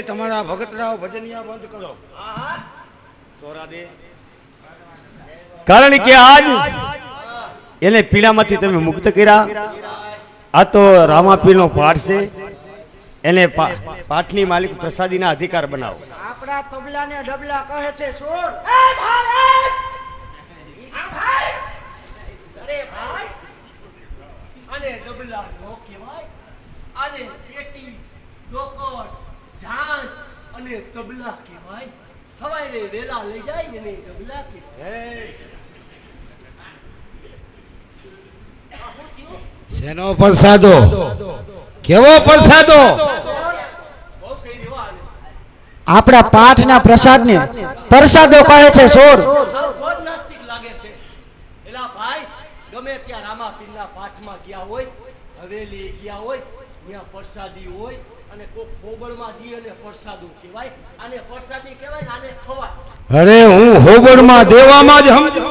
તમારા ભગતરાવ ભજનિયા બંધ કરો. કારણ કે આજ એને પીડામાંથી તમે મુક્ત કર્યા. આ તો રામાપીરનો પાઠ છે. એને પાઠની માલિક પ્રસાદીના અધિકાર બનાવો. આપણા તબલાને ડબલા કહે છે સોર. અરે ભાઈ આને ડબલા નો કહેવાય. આને પેટી ડોકર જાંજ અને તબલા કહેવાય. સવારે વેલા લઈ જાય એને તબલા કહેવાય. શેનો પ્રસાદો? કેવો પ્રસાદો? આપણા પાઠના પ્રસાદને પ્રસાદો કહે છે સોર. નાસ્તિક લાગે છે. એલા ભાઈ ગમે ત્યાં રામાપીરના પાઠમાં ગયા હોય, હવેલી ગયા હોય, ત્યાં પ્રસાદી હોય અને કોક હોબળમાં જી અને પ્રસાદો કહેવાય. આને પ્રસાદી કહેવાય ને આને ખવાય. અરે હું હોબળમાં દેવામાં જ સમજુ.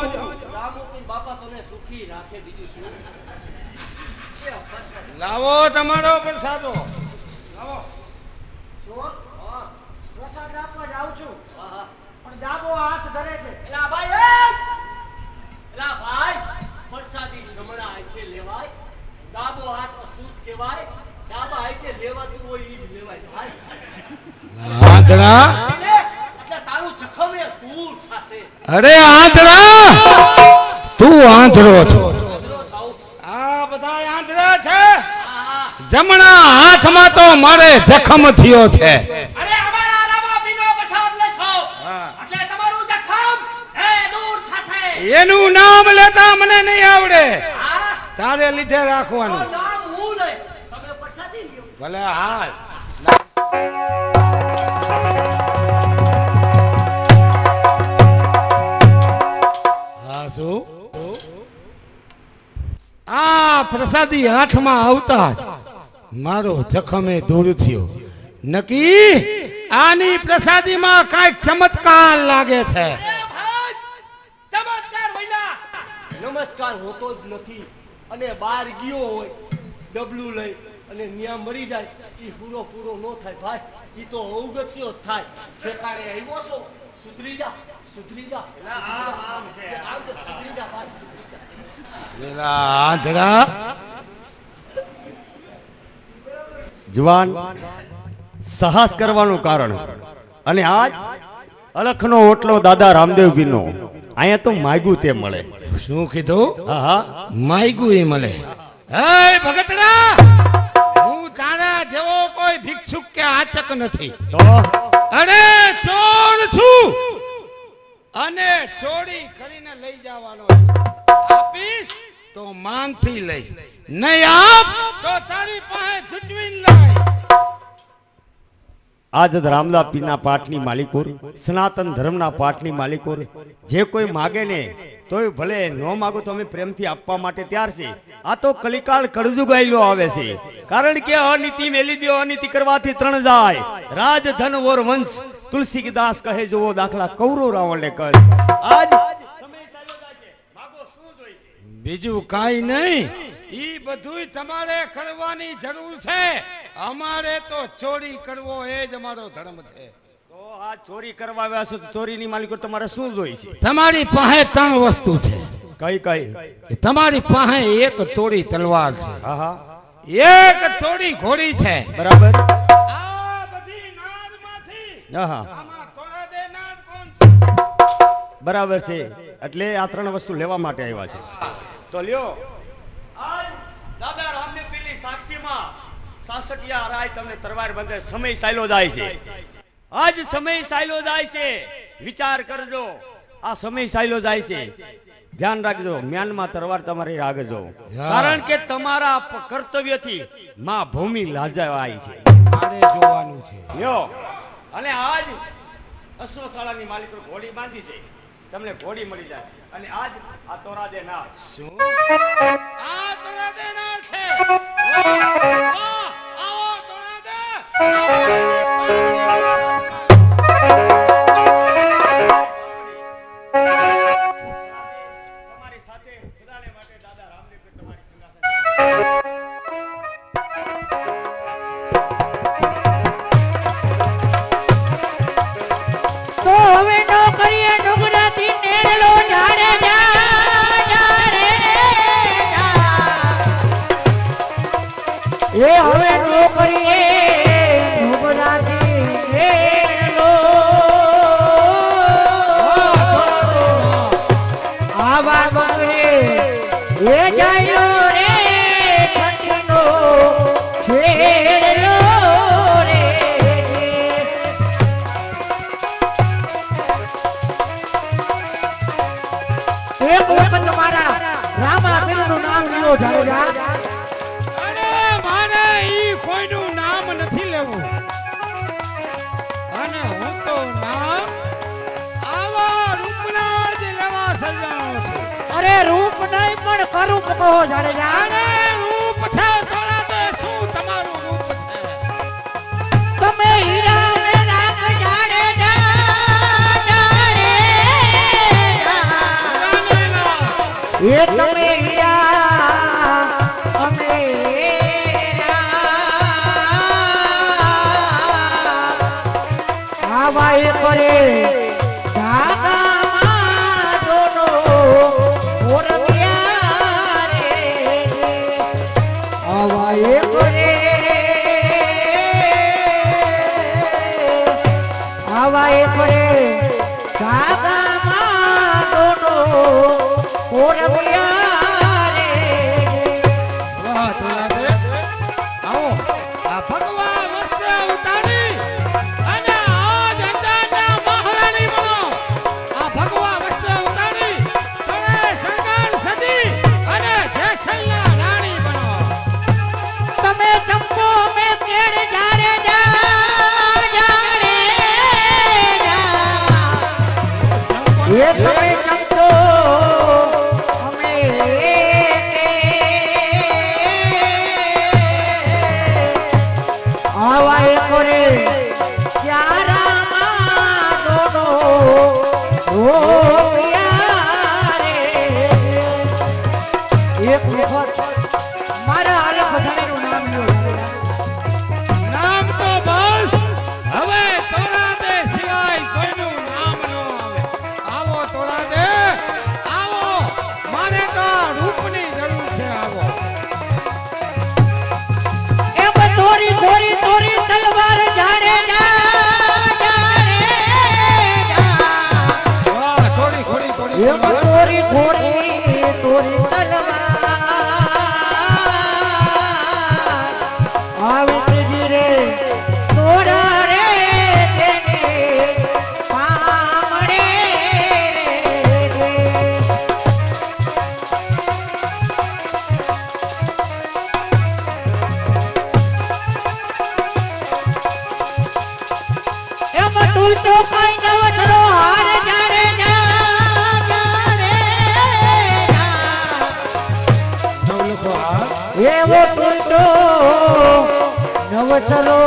રામપીર બાપા તને સુખી રાખે. બીજું શું? લાવો તમારો પ્રસાદો. લાવો. પ્રસાદ આપવા જાઉં છું પણ ડાબો હાથ ધરે છે. એલા ભાઈ પ્રસાદી જમણા હાથે લેવાય. ડાબો હાથ અશુદ્ધ કહેવાય. ડાબા હાથે લેવાતું હોય ઈ જ લેવાય. ભાઈ આંધળા, એટલે તારું જખમે દૂર થશે. અરે આંધળા, તું આંધળો છો. આ બધા આંધળા છે. જમણા હાથમાં તો મારે જખમ થયો છે. અરે અમારા રામાપીરનો પ્રસાદ લેશો એટલે તમારું જખમ એ દૂર થશે. એનું નામ લેતા મને નહીં આવડે. તારે લીધે રાખવાનું. નામ હું લે તમે પ્રસાદી લ્યો. ભલે હાલ. હા શું? આ પ્રસાદી હાથમાં આવતા મારો જખમે દૂર થયો. નકી આની પ્રસાદીમાં કાંઈક ચમત્કાર લાગે છે. ચમત્કાર મહિના નમસ્કાર હોતો જ નથી. અને બાર ગયો હોય ડબલું લઈ અને ન્યા મરી જાય ઈ પૂરો નો થાય ભાઈ. ઈ તો અવગત્યો થાય. ઠેકાણે આવ્યો છો સુધરી જા. સુધરી જા ભાઈ. આંધળા જવાન સાહસ કરવાનું કારણ અને આજ અલખનો ઓટલો દાદા રામદેવજીનો અહીંયા તો માગ્યું તે મળે. શું કીધું? હા હા માગ્યું એ મળે. હે ભગતરા, હું તારા જેવો કોઈ ભિક્ષુક કે આચક નથી. તો અરે ચોર છું અને ચોરી કરીને લઈ જવાનો આપીશ તો માનથી લઈ, નહીં આપ તો તારી પાસે જુટવીને લઈ. આજ રામદાસ પીરના પાઠની માલિકો, સનાતન ધર્મના પાઠની માલિકો, જે કોઈ માગે ને તોય ભલે ન માગો તો અમે પ્રેમથી આપવા માટે તૈયાર છે. આ તો કલિકાળ કળજુગ આયલો આવે છે, કારણ કે અનીતિ મેલી દો, અનીતિ કરવાથી ત્રણ જાય, રાજ ધન ઓર વંશ. તુલસીદાસ કહે જોવો દાખલા કૌરવ રાવણને કહે. આજ સમય ચાલ્યો જાય છે, માગો શું જોઈશે? બીજું કાઈ નહીં, ઈ બધુંય તમારે કરવાની જરૂર છે. અમારે તો ચોરી કરવો એ જ અમારો ધર્મ છે. તો આ ચોરી કરવા આવ્યા છો તો ચોરીની માલિકો તમારે શું જોઈશે? તમારી પાસે ત્રણ વસ્તુ છે. કઈ કઈ? તમારી પાસે એક તોડી તલવાર છે, હા હા એક તોડી ઘોડી છે. બરાબર. આ બધી નાદમાંથી હા હા આમાં તોડા દે નાદ કોણ છે? બરાબર છે. એટલે આ ત્રણ વસ્તુ લેવા માટે આવ્યા છે. તો લ્યો, આજ દાદા રામદેવ પીરની સાક્ષીમાં સાસઠિયા રાય તમને તરવાર બંધે. સમય ચાલ્યો જાય છે, આજ સમય ચાલ્યો જાય છે. વિચાર કરજો, આ સમય ચાલ્યો જાય છે. ધ્યાન રાખજો, મ્યાનમાં તરવાર તમારી રાખજો, કારણ કે તમારા કર્તવ્યથી માં ભૂમિ લાજાવાય છે. મારે જોવાનું છે. લ્યો, અને આજ અશ્વશાળાની માલિકો ઘોડી બાંધી છે, તમને ઘોડી મળી જાય. અને આજ આ તોરા દે ના શું આ તોડા દે નાદ છે? વાહ, વાહ, આવો તોડા દે. તમારી સાથે સદાને માટે દાદા રામદેવ પીર તમારી સંગાથે. તો હવે નો કરીએ ડુંગરાથી નેરલો ઝાડે જા રે જા. એ હવે નો કરીએ ડુંગરાથી નેરલો આવા બંગરે એ જાયો રે છત્રીનો છેડલો રે. એક વખત મારા રામા પીરનું નામ લ્યો જાડેજા. અરે મારે ઈ કોઈનું નામ નથી લેવું, અને હું તો નામ આવા રૂપના જ લેવા સજાણો છું. અરે રૂપ નહીં પણ કરૂપ કહો જાડેજા. અરે રૂપ છે તોડા દે, શું તમારું રૂપ છે? તમે હીરા મે રાખ જાડેજા જાડેજા. એ તમે હીરા અમે આવા એ કરે જાગા દોનો ઓરમિયા રે. આવા એ કરે આવા એ કરે જાગા દોનો ઓરમિયા રે. વાહ તોડા દે. આવો આ ભગવાન વચ્ચે ઉતારી અને આજ અંજારના મહારાણી બનો. આ ભગવાન વચ્ચે ઉતારી થોડે શણગાર સજી અને જેસલના રાણી બનો. તમે ચંપો મે કેડ જારે જા જારે જા. એ તમે ચંપો અમે આવા એ કરે ચારા દોનો ઓ પિયા રે. એક વખત મારા અલગ ધણીનું નામ લ્યો. નામ તો બસ હવે તોડા દે સિવાય કોઈનું નામ ન આવે. આવો તોડા દે, આવો, મારે તો રૂપની જરૂર છે. આવો એમ તોરી તોરી તોરી તલવાર જારે જા જારે જા. વાહ થોડી ઘોડી થોડી એમ તોરી તોરી તોરી તલવાર આવે ત્રીજી રે તોરા રે તેને પામડે રે. ચલો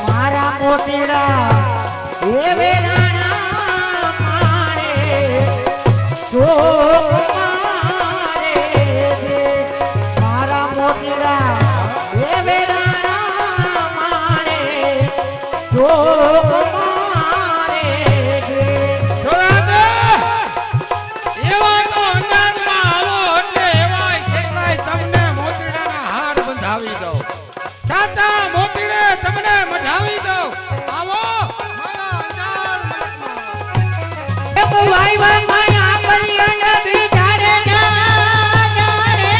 મારા મોતીડા એ વેરાના મારે શોક મારે રે. મારા મોતીડા એ વેરાના મારે શોક મારે રે. છોરાદે એવા તો અંદાજમાં આવો એટલે એવાય કેટલાય તમને મોતીડાના હાર બંધાવી દઉં. સાચા મોતીડે તમને મઢાવી દઉં. આવો મારા અંજાર મલકમાં. વાઈ વાઈ વાઈ આંબલિયાને બીજા રે જા રે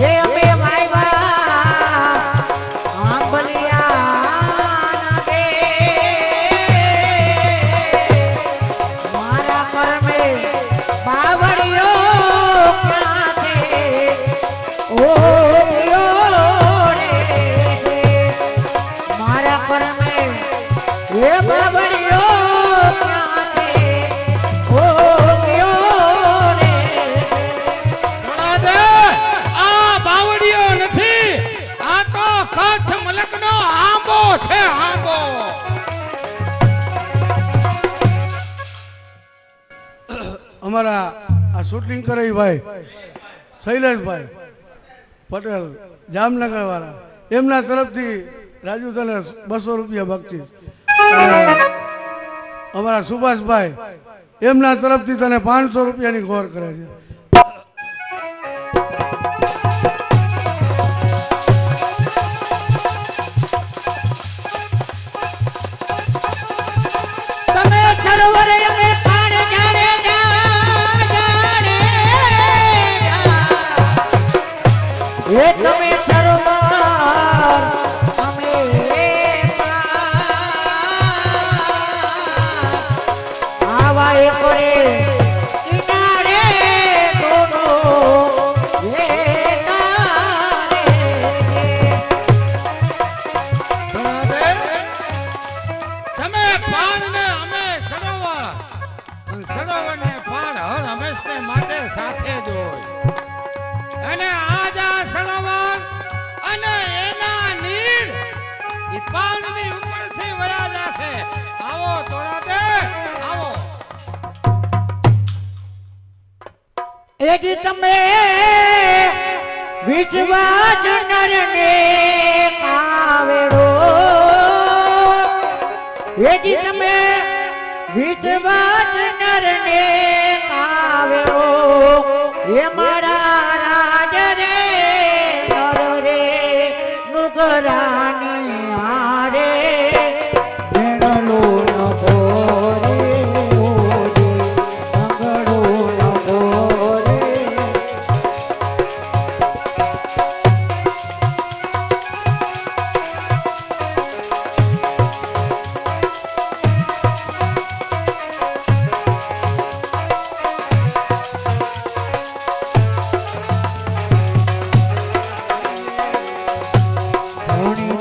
એ અમે વાયવા આંબલિયાના બે મારા કર્મે બાવળિયો ક્યાં છે ઓ ગયો રે. મારા કર્મે એ બાવળિયો ક્યાં છે ઓ ગયો રે. છોરાદે આ બાવળિયો નથી, આ તો કચ્છ મલકનો આંબો છે, આંબો. અમારા આ શૂટિંગ કરે ઈ ભાઈ શૈલેષભાઈ પટેલ જામનગર વાળા એમના તરફથી રાજુ તને 200 રૂપિયા બક્ષીસ. અને અમારા સુભાષભાઈ એમના તરફથી તને 500 રૂપિયાની ગોર કરે છે. તમે સરોવરે અમે પાર જાણે જાણે એ તમે સરોવર અમે આવા એક રે કિનારે દોનો એ તારે. છોરાદે તમે પાન ને અમે સરોવર, અને સરોવર ને પાન હર હંમેશને માટે સાથે જ હોય. અને આજ આ સરોવર અને એના નીર ઈ પાનની ઉપરથી વયા જાશે. આવો છોરાદે, આવો. એજી તમે વિજવા જનરને કાવેરો એજી તમે વિજવા જનરને કાવેરો એ મારા રાજ રે નર રે નુગરાની હારે ભેણલો નગો રે ઓરે નગડો નગો રે. ધણી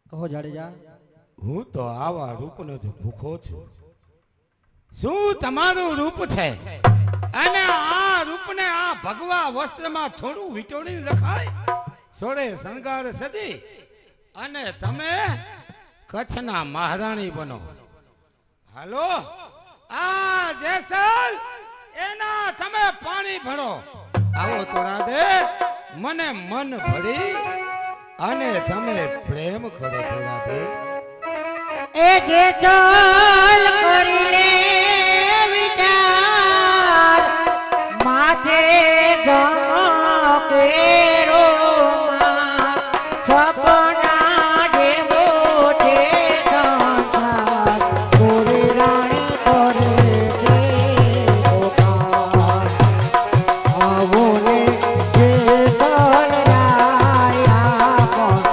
કહો જાડેજા. હું તો આવા રૂપનો જ ભૂખો છું. શું તમારું રૂપ છે? અને આ રૂપને આ ભગવા વસ્ત્રમાં થોડું વિટોળી રખાય, સોળે શણગાર સજી અને તમે કચ્છના મહારાણી બનો. હાલો, આ જેસલ એના તમે પાણી ભરો. આવો તોરા દે મને મન ભરી અને તમે પ્રેમ કરો તોરા દે. એ જે ચાલ કરી લે વિચાર માથે ગણો કેરો માં સપના જે મોટે સંસાર કોરી રાણી કરે છે પોકાર. આવો રે જે ચાલ રાયા પણ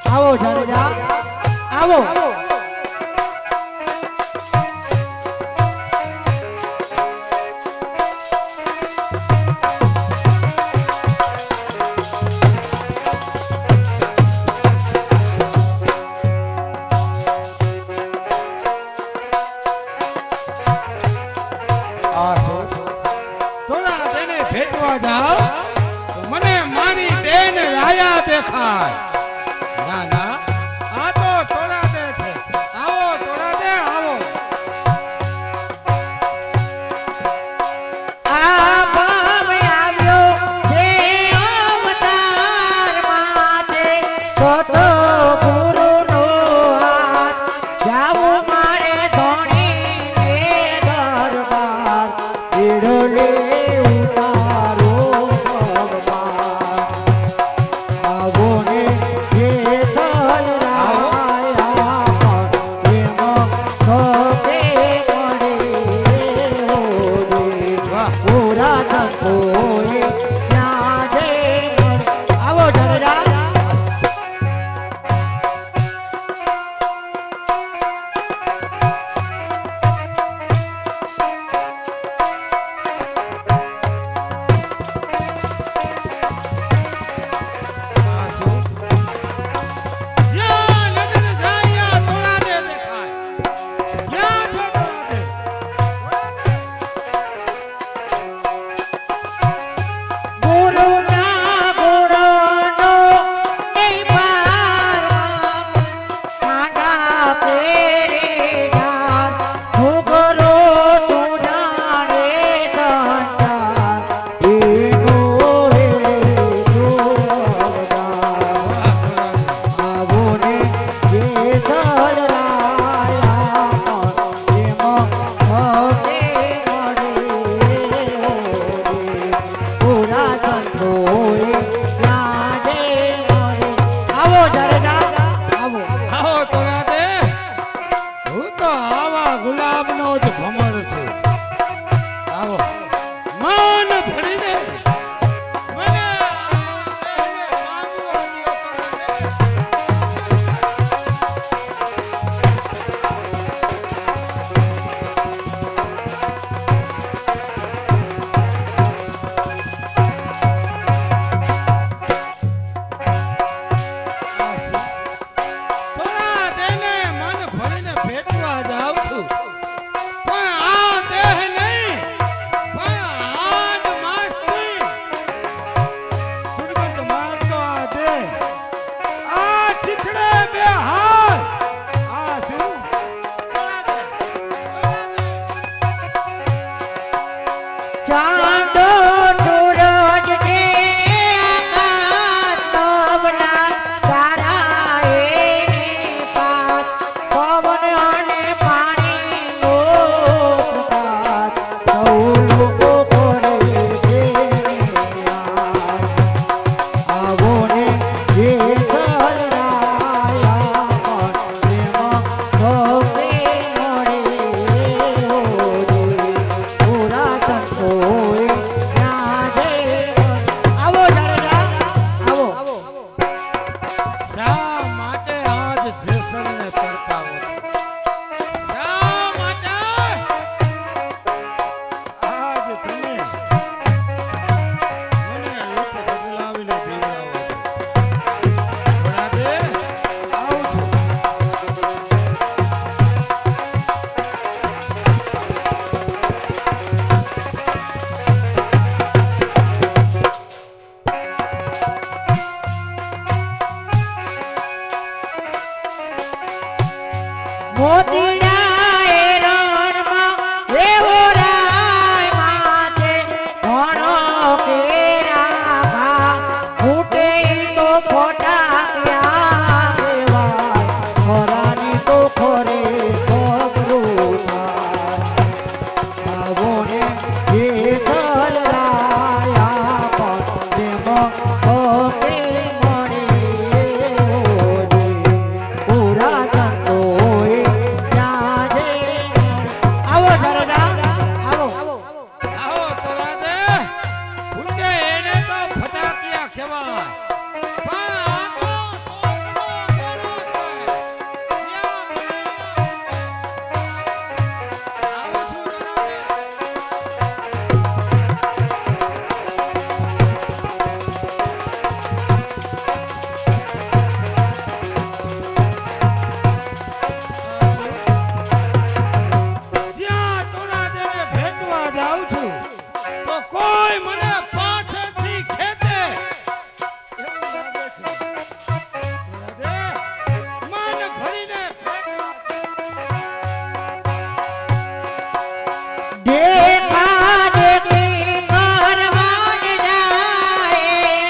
આવો જાડેજા આવો. થોડા તેને ભેટવા જાઓ તો મને મારી બેન રાયા દેખાય. ના ના, આ તો થોડા દે છે. મોતીડાએ રણમાં એવો રાય માથે ઘણો કેરા ઘા ફૂટે ઈ તો ફટાક્યા દેવાય ખરાની તો ખરે ખબરું થાય આવો ને એ દલરાયા પણ તેમાં ભકે મળે પૂરા જંતોએ ત્યાં જઈ આવો સરદાર આવો આવો તોરા દે ફૂટે એને તો ફટાકિયા કહેવાય પણ આ તો સોનનો ગણો છે. આવો છું તોરા દે. જ્યાં તોરા દેને ભેટવા જાઉં છું તો કોઈ મને પાછળથી ખેંચે એવું લાગે છે. તોરા દે મન ભરીને દેખા દેખી કરવાન જાય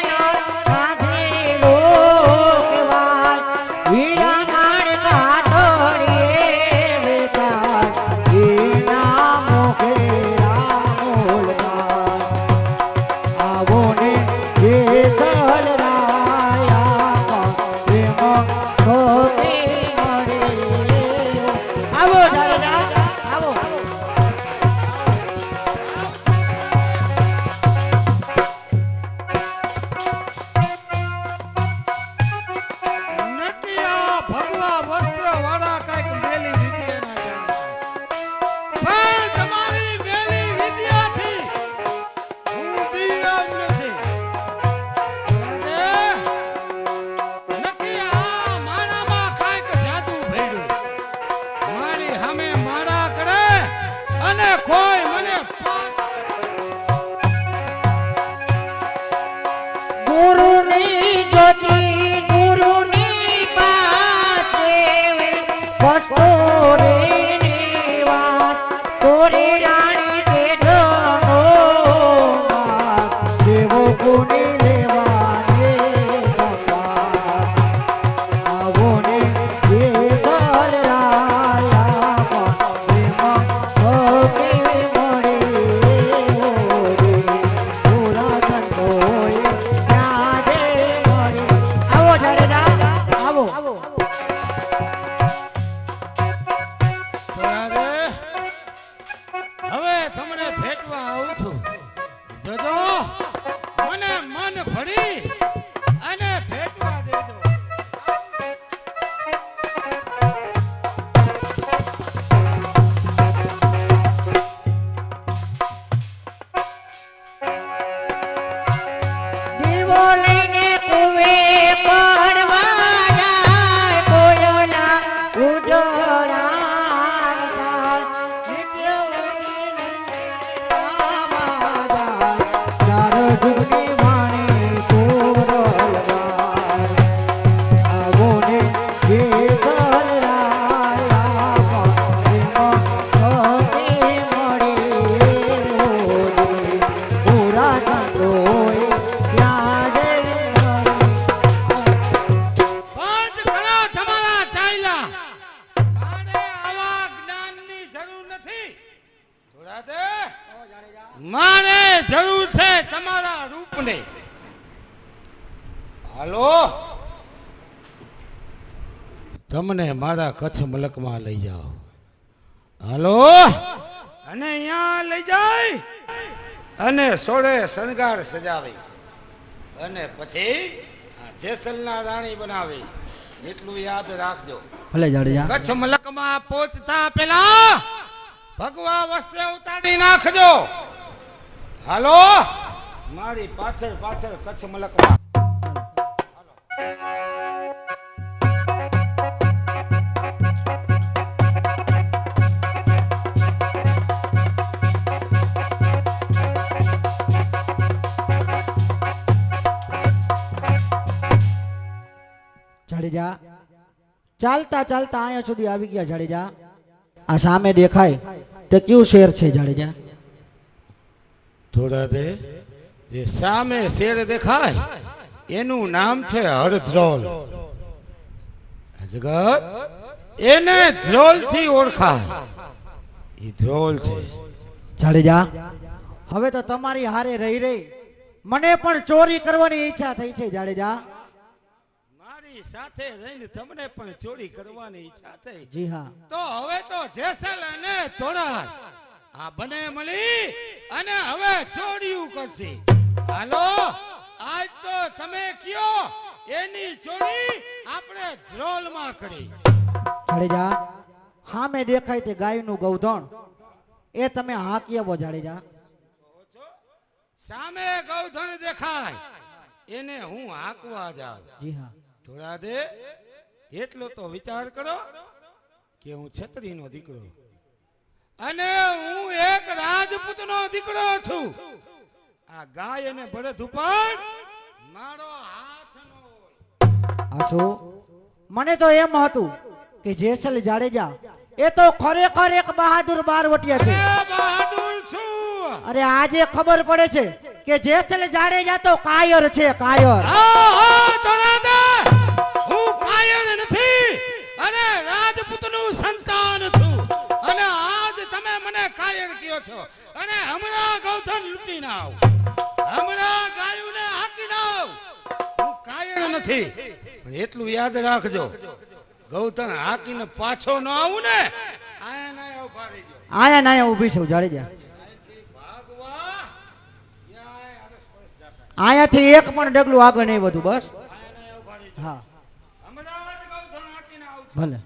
નો કાંઠે લોકવાલ હીરા માણ કાટોરીએ વેચાય એના મુખે રામોલતા આવો ને એ દલરાયા પ્રેમ ભકે મળે આવો સરદાર આવો નટિયા ભગવા વસ્ત્ર વાળા કઈક મેલી વિદ્યાના જાણે પણ તમારી મેલી વિદ્યાથી હું દીવાન નથી. તોરા દે નટિયા મારામાં કઈક જાદુ ભર્યું મારી સામે મારા કરે અને કોઈ મને ગુરુની જ્યોતિ ગુરુની પાસે કસ્તૂરીની વાત તોરી રાણી કે જમો દેવો ગુની લેવાને ગંગા આવો ને એ દલરાયા પ્રેમ ભકે મળે પૂરા જંતોએ ત્યાં જઈ મળે આવો સરદાર આવો તોરા દે હવે તમને ભેટવા આવું છું જજો મને મન ભરી અને ભેટવા દેજો. દીવો લઈને કુવે પડવા જાય કોયલા ઉજળા નિત્ય ઉડીને આવા જાય ચાર જુગની વાણી કોરલ ગાય આવો ને એ દલરાયા પ્રેમ ભકે મળે પૂરા જંતોએ ત્યાં જઈ મળે પાંચ ઘણા તમારા ચાલ્યા મારે આવા જ્ઞાનની જરૂર નથી. તોરા દે મારે જરૂર છે તમારા રૂપને. હાલો તમને મારા કચ્છ મલકમાં લઈ જાઓ. હાલો અને અહીંયા લઈ જાય અને સોળે શણગાર સજાવીશ અને પછી આ જેસલના રાણી બનાવીશ. એટલું યાદ રાખજો. ભલે જાડેજા કચ્છ મલકમાં પહોંચતા પેલા ભગવા વસ્ત્ર ઉતારી નાખજો. હાલો મારી પાછળ પાછળ કચ્છ મલકમાં. જાડેજા ચાલતા ચાલતા અહીંયા સુધી આવી ગયા જાડેજા. આ સામે દેખાય તે કયું શેર છે જાડેજા? થોડા દે જે સામે શેર દેખાય એનું નામ છે હરધ્રોલ. જગત એને ધ્રોલ થી ઓળખાય. એ ધ્રોલ છે. જાડેજા હવે તો તમારી હારે રહી રહી મને પણ ચોરી કરવાની ઈચ્છા થઈ છે જાડેજા. મારી સાથે રહીને તમને પણ ચોરી કરવાની ઈચ્છા થઈ. જી હા. તો હવે તો જેસલ અને તોડાલ આ બને મળી અને હવે ચોરીયું કરશે. હાલો આજ તો તમે કયો એની ચોરી આપણે ધ્રોલમાં કરી. જાડેજા સામે દેખાય તે ગાયનું ગૌધણ એ તમે હાંકી આવો જાડેજા. સામે ગૌધન દેખાય એને હું હાંકવા જાઉં. જી હા. થોડા દે એટલો તો વિચાર કરો કે હું છત્રીનો દીકરો અને હું એક રાજપૂતનો દીકરો છું. આ ગાય અને બળદ ઉપર મારો હાથ ન હોય. આસો મને તો એમ હતું કે જેસલ જાડેજા એ તો ખરેખર એક બહાદુર બારવટિયા છે. અરે બહાદુર છું. અરે આજે ખબર પડે છે કે જેસલ જાડેજા તો કાયર છે કાયર. હું કાયર નથી અને રાજપૂતનું સંતાન છું અને આજ તમે મને કાયર કહો છો અને હમણાં ગૌધન લૂંટી નાવ, હમણાં ગાયોને હાંકી નાવ. હું કાયર નથી પણ એટલું યાદ રાખજો ગૌધન હાંકીને પાછો ન આવું ને આયા ના ઉભા રહીજો. આયા નાયા ઊભી છું જાડેજા. ભાગવા ન્યાય અરસ જાતા આયાથી એક પણ ડગલું આગળ નહીં વધુ બસ. આયા ના ઉભા રહીજો. હા હમણાં જ ગૌધન હાંકીને આવું છું. ભલે.